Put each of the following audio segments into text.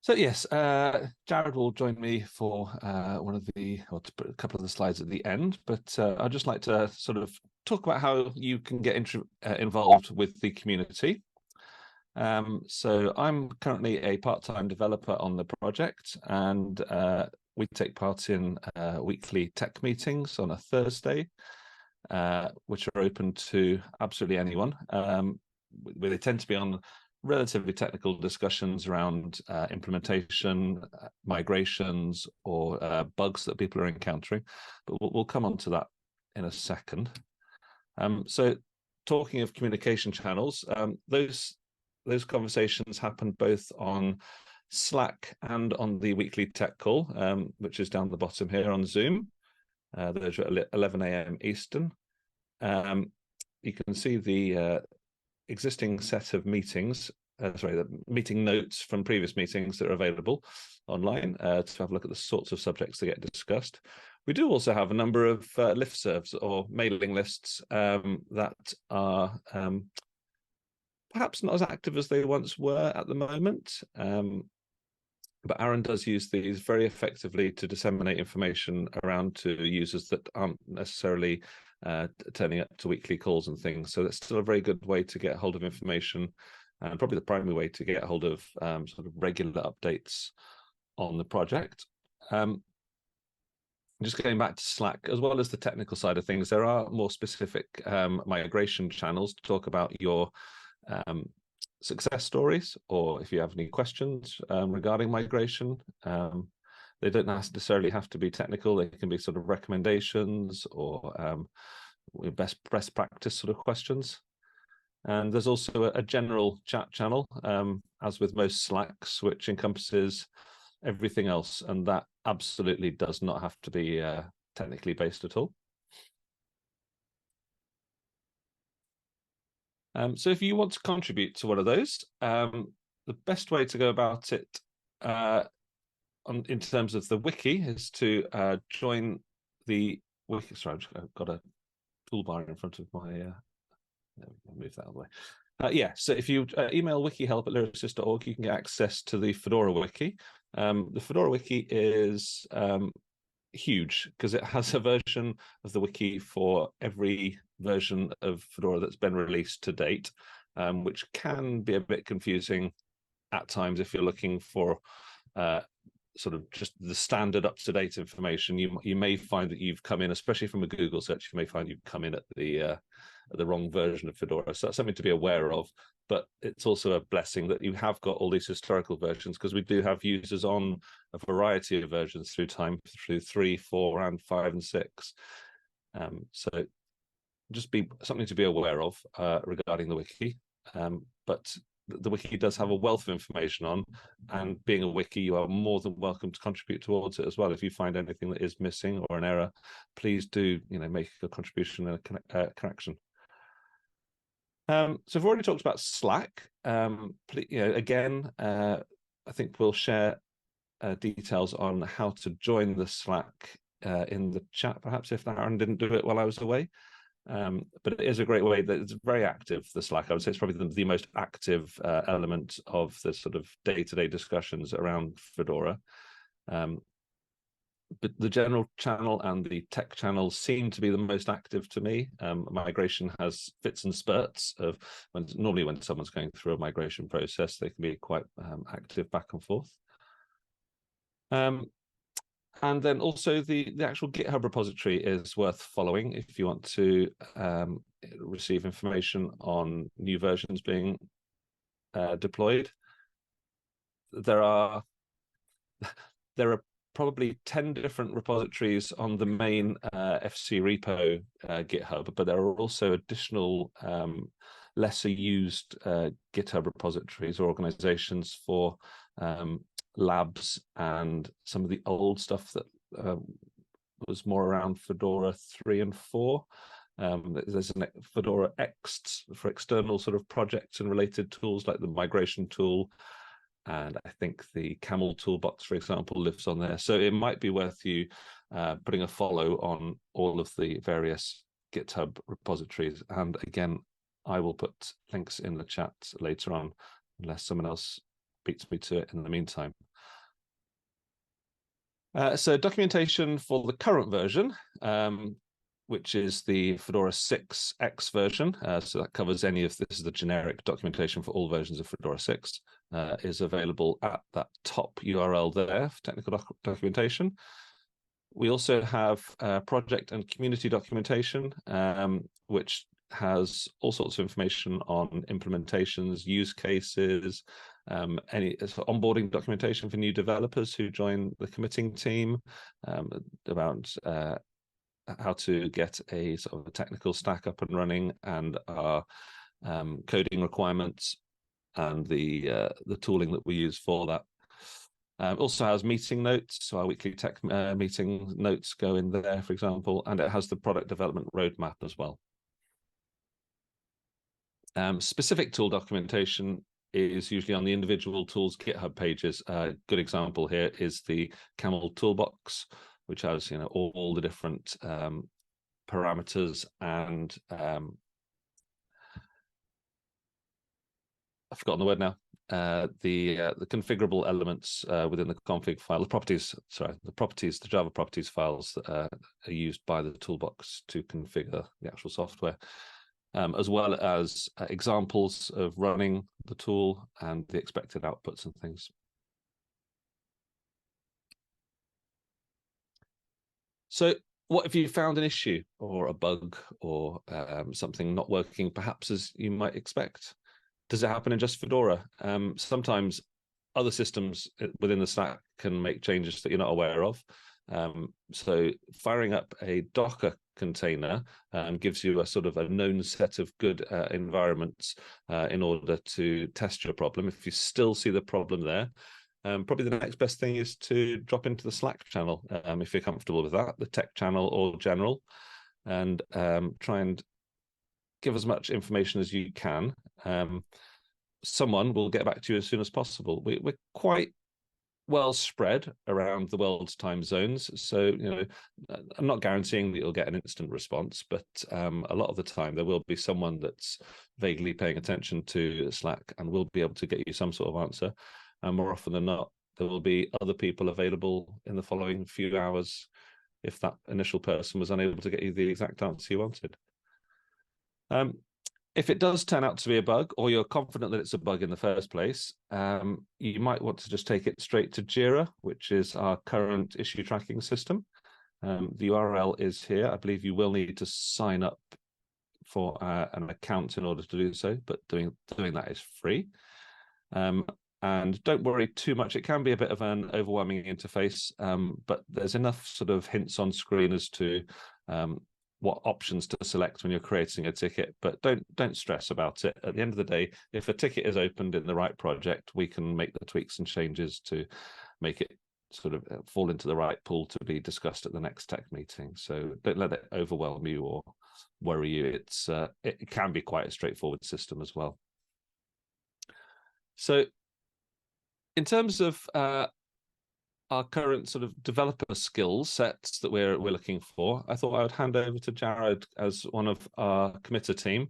So yes, Jared will join me for to put a couple of the slides at the end, but I'd just like to sort of talk about how you can get involved with the community. So I'm currently a part-time developer on the project, and we take part in weekly tech meetings on a Thursday, which are open to absolutely anyone. They tend to be on relatively technical discussions around implementation, migrations, or bugs that people are encountering. But we'll come on to that in a second. So talking of communication channels, those conversations happen both on Slack and on the weekly tech call, which is down the bottom here on Zoom. Those are at 11 a.m. Eastern. You can see the existing set of meetings, the meeting notes from previous meetings that are available online to have a look at the sorts of subjects that get discussed. We do also have a number of listservs or mailing lists that are perhaps not as active as they once were at the moment. But Aaron does use these very effectively to disseminate information around to users that aren't necessarily turning up to weekly calls and things. So that's still a very good way to get hold of information, and probably the primary way to get hold of sort of regular updates on the project. Just going back to Slack, as well as the technical side of things, there are more specific migration channels to talk about your success stories, or if you have any questions regarding migration. They don't necessarily have to be technical. They can be sort of recommendations or best practice sort of questions. And there's also a general chat channel, as with most Slacks, which encompasses everything else. And that absolutely does not have to be technically based at all. So if you want to contribute to one of those, the best way to go about it in terms of the wiki is to join the wiki. Sorry, I've got a toolbar in front of my. Move that out of the way. Yeah, so if you email wikihelp@lyrasis.org, you can get access to the Fedora wiki. The Fedora wiki is huge because it has a version of the wiki for every version of Fedora that's been released to date, which can be a bit confusing at times if you're looking for sort of just the standard up-to-date information. You may find that you've come in, especially from a Google search, you may find you've come in at the wrong version of Fedora. So that's something to be aware of. But it's also a blessing that you have got all these historical versions, because we do have users on a variety of versions through time, through 3, 4, and 5 and 6. So just be something to be aware of regarding the wiki. But the wiki does have a wealth of information on, and being a wiki, you are more than welcome to contribute towards it as well. If you find anything that is missing or an error, please do make a contribution and a correction. So I've already talked about Slack. Again, I think we'll share details on how to join the Slack in the chat, perhaps, if Aaron didn't do it while I was away. But it is a great way that it's very active, the Slack. I would say it's probably the most active element of the sort of day-to-day discussions around Fedora. But the general channel and the tech channel seem to be the most active to me. Migration has fits and spurts of normally when someone's going through a migration process, they can be quite active back and forth. And then also the actual GitHub repository is worth following if you want to receive information on new versions being deployed. There are probably 10 different repositories on the main FC repo GitHub, but there are also additional lesser used GitHub repositories or organizations for labs and some of the old stuff that was more around Fedora 3 and 4. There's a Fedora X for external sort of projects and related tools like the migration tool. And I think the Camel toolbox, for example, lives on there. So it might be worth you putting a follow on all of the various GitHub repositories. And again, I will put links in the chat later on, unless someone else beats me to it in the meantime. So documentation for the current version, which is the Fedora 6X version. So that covers any of this is the generic documentation for all versions of Fedora 6, is available at that top URL there for technical documentation. We also have project and community documentation, which has all sorts of information on implementations, use cases, any onboarding documentation for new developers who join the committing team, about how to get a sort of a technical stack up and running, and our coding requirements and the tooling that we use for that. Also has meeting notes, so our weekly tech meeting notes go in there, for example, and it has the product development roadmap as well. Specific tool documentation is usually on the individual tools GitHub pages. A good example here is the Camel toolbox, which has all the different parameters and I've forgotten the word now. The configurable elements within the config file, the Java properties files that are used by the toolbox to configure the actual software, as well as examples of running the tool and the expected outputs and things. So what if you found an issue or a bug or something not working perhaps as you might expect? Does it happen in just Fedora? Sometimes other systems within the stack can make changes that you're not aware of. So firing up a Docker container gives you a sort of a known set of good environments in order to test your problem. If you still see the problem there, probably the next best thing is to drop into the Slack channel, if you're comfortable with that, the tech channel or general, and try and give as much information as you can. Someone will get back to you as soon as possible. We're quite well spread around the world's time zones, so I'm not guaranteeing that you'll get an instant response, but a lot of the time there will be someone that's vaguely paying attention to Slack and will be able to get you some sort of answer. And more often than not, there will be other people available in the following few hours if that initial person was unable to get you the exact answer you wanted. If it does turn out to be a bug, or you're confident that it's a bug in the first place, you might want to just take it straight to Jira, which is our current issue tracking system. The URL is here. I believe you will need to sign up for an account in order to do so, but doing that is free. And don't worry too much. It can be a bit of an overwhelming interface, but there's enough sort of hints on screen as to what options to select when you're creating a ticket, but don't stress about it. At the end of the day, if a ticket is opened in the right project, we can make the tweaks and changes to make it sort of fall into the right pool to be discussed at the next tech meeting. So don't let it overwhelm you or worry you. It can be quite a straightforward system as well. So in terms of our current sort of developer skills sets that we're looking for, I thought I would hand over to Jared as one of our committer team.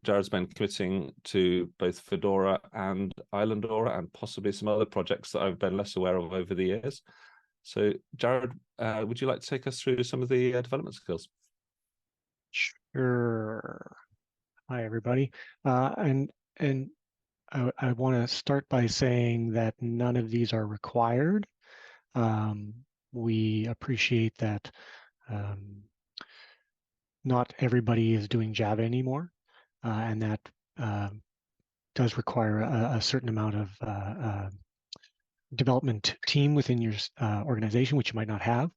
Jared's been committing to both Fedora and Islandora and possibly some other projects that I've been less aware of over the years. So Jared, would you like to take us through some of the development skills? Sure. Hi, everybody. And I want to start by saying that none of these are required. We appreciate that not everybody is doing Java anymore, and that does require a certain amount of development team within your organization, which you might not have.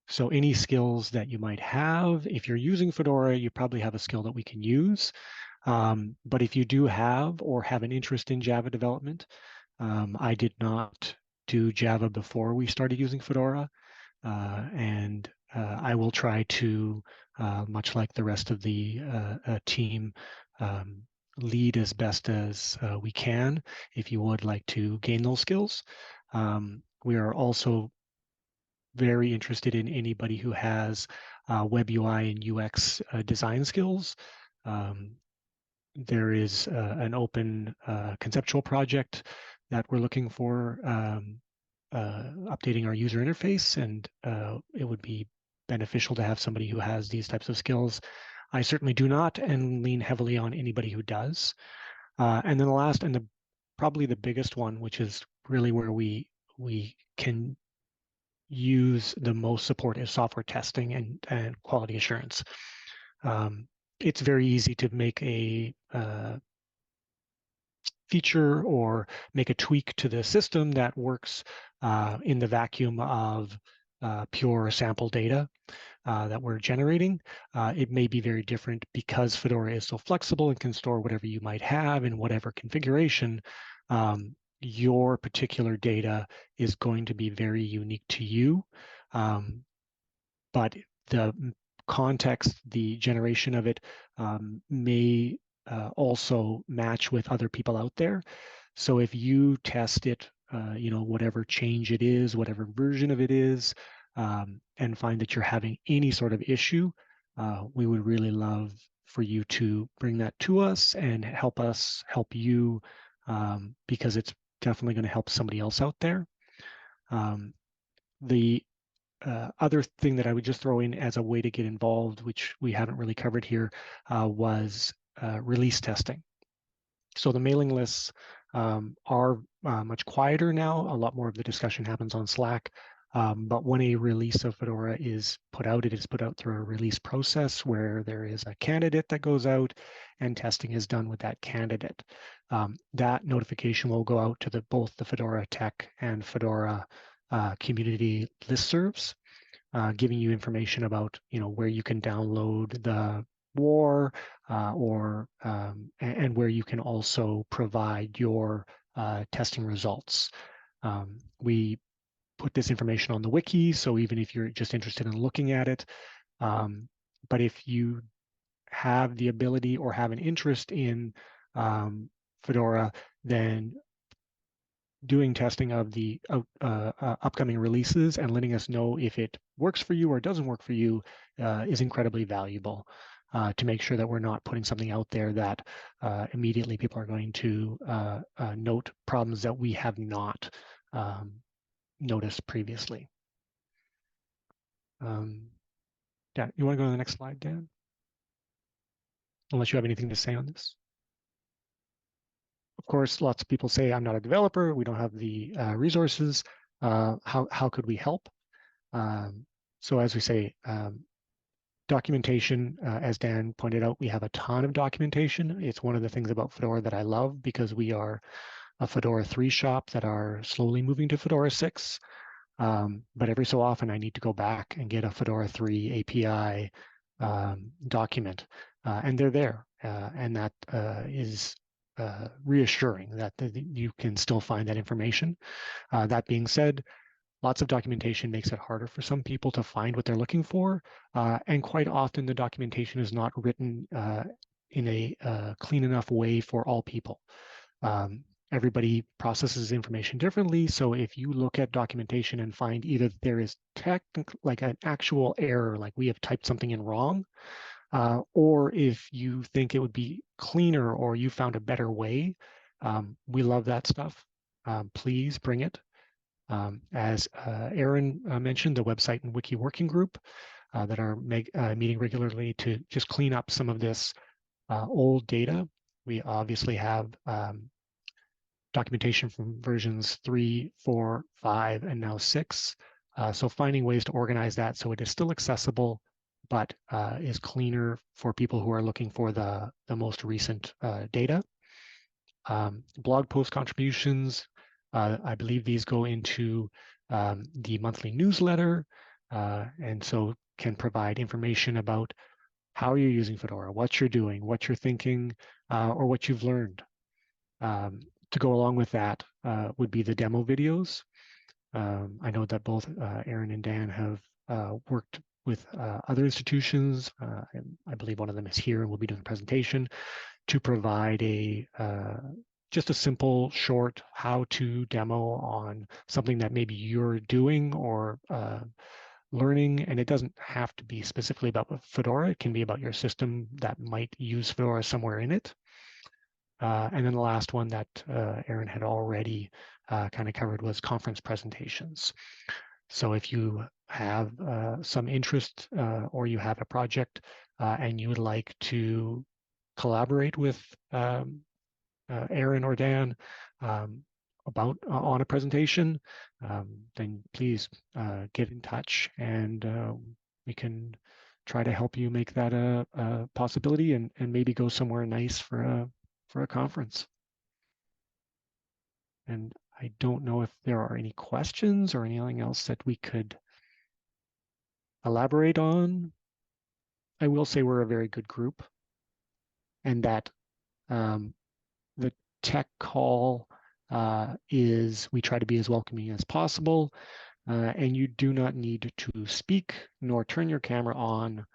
So any skills that you might have, if you're using Fedora, you probably have a skill that we can use. But if you do have or have an interest in Java development, I did not do Java before we started using Fedora, and I will try to, much like the rest of the team, lead as best as we can if you would like to gain those skills. We are also very interested in anybody who has web UI and UX design skills. There is an open conceptual project that we're looking for updating our user interface, and it would be beneficial to have somebody who has these types of skills. I certainly do not, and lean heavily on anybody who does. And then the last and probably the biggest one, which is really where we can use the most support, is software testing and quality assurance. It's very easy to make a feature or make a tweak to the system that works in the vacuum of pure sample data that we're generating. It may be very different because Fedora is so flexible and can store whatever you might have in whatever configuration. Your particular data is going to be very unique to you, but the context, the generation of it may also match with other people out there. So if you test it, whatever change it is, whatever version of it is, and find that you're having any sort of issue, we would really love for you to bring that to us and help us help you, because it's definitely going to help somebody else out there. The other thing that I would just throw in as a way to get involved, which we haven't really covered here, was release testing. So the mailing lists are much quieter now. A lot more of the discussion happens on Slack. But when a release of Fedora is put out, it is put out through a release process where there is a candidate that goes out and testing is done with that candidate. That notification will go out to both the Fedora Tech and Fedora Community listservs, giving you information about where you can download the WAR and where you can also provide your testing results. We put this information on the wiki, so even if you're just interested in looking at it, but if you have the ability or have an interest in Fedora, then doing testing of the upcoming releases and letting us know if it works for you or doesn't work for you is incredibly valuable, to make sure that we're not putting something out there that immediately people are going to note problems that we have not noticed previously. Yeah, you want to go to the next slide, Dan? Unless you have anything to say on this. Of course, lots of people say, I'm not a developer, we don't have the resources. How could we help? So as we say, documentation, as Dan pointed out, we have a ton of documentation. It's one of the things about Fedora that I love, because we are a Fedora 3 shop that are slowly moving to Fedora 6. But every so often I need to go back and get a Fedora 3 API document, and they're there. And that is reassuring that you can still find that information. That being said, lots of documentation makes it harder for some people to find what they're looking for. And quite often the documentation is not written in a clean enough way for all people. Everybody processes information differently. So if you look at documentation and find either there is like an actual error, like we have typed something in wrong, or if you think it would be cleaner or you found a better way, we love that stuff. Please bring it. As Aaron mentioned, the website and wiki working group that are meeting regularly to just clean up some of this old data. We obviously have documentation from versions 3, 4, 5, and now 6. So finding ways to organize that so it is still accessible, but is cleaner for people who are looking for the most recent data. Blog post contributions, I believe these go into the monthly newsletter, and so can provide information about how you're using Fedora, what you're doing, what you're thinking, or what you've learned. To go along with that would be the demo videos. I know that both Aaron and Dan have worked with other institutions. I believe one of them is here and will be doing a presentation to provide just a simple, short how-to demo on something that maybe you're doing or learning. And it doesn't have to be specifically about Fedora. It can be about your system that might use Fedora somewhere in it. And then the last one that Aaron had already kind of covered was conference presentations. So if you have some interest or you have a project and you would like to collaborate with Aaron or Dan about on a presentation, then please get in touch and we can try to help you make that a possibility and maybe go somewhere nice for a conference. And I don't know if there are any questions or anything else that we could elaborate on. I will say we're a very good group and that the tech call we try to be as welcoming as possible, and you do not need to speak nor turn your camera on.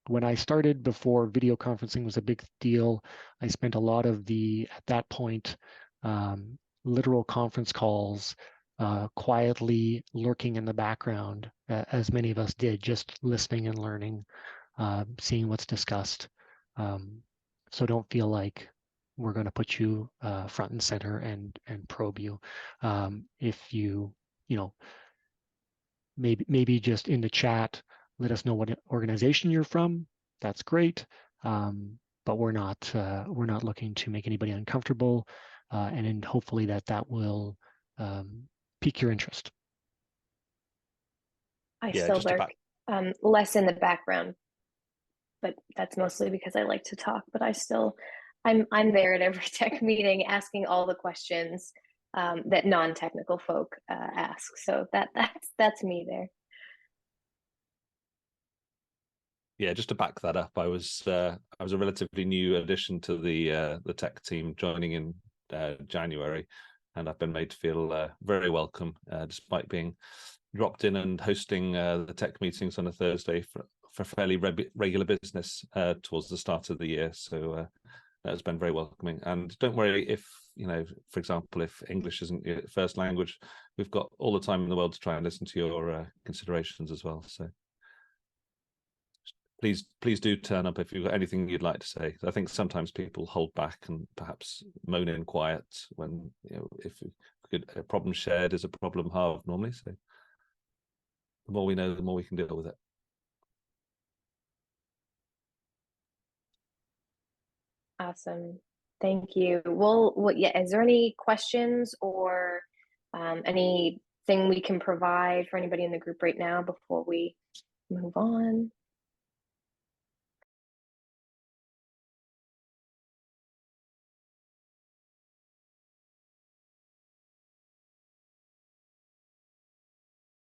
When I started, before video conferencing was a big deal, I spent a lot of at that point, literal conference calls, quietly lurking in the background, as many of us did, just listening and learning, seeing what's discussed. So don't feel like we're going to put you front and center and probe you. If you maybe just in the chat, let us know what organization you're from. That's great. But we're not looking to make anybody uncomfortable, and then hopefully that will pique your interest. I still lurk less in the background, but that's mostly because I like to talk. But I'm there at every tech meeting asking all the questions that non-technical folk ask. So that's me there. Yeah, just to back that up, I was a relatively new addition to the tech team, joining in January, and I've been made to feel very welcome, despite being dropped in and hosting the tech meetings on a Thursday for fairly regular business towards the start of the year. So that has been very welcoming. And don't worry if, for example, if English isn't your first language, we've got all the time in the world to try and listen to your considerations as well. So please do turn up if you've got anything you'd like to say. I think sometimes people hold back and perhaps moan in quiet when, if a problem shared is a problem halved normally. So the more we know, the more we can deal with it. Awesome. Thank you. Well, yeah, is there any questions or anything we can provide for anybody in the group right now before we move on?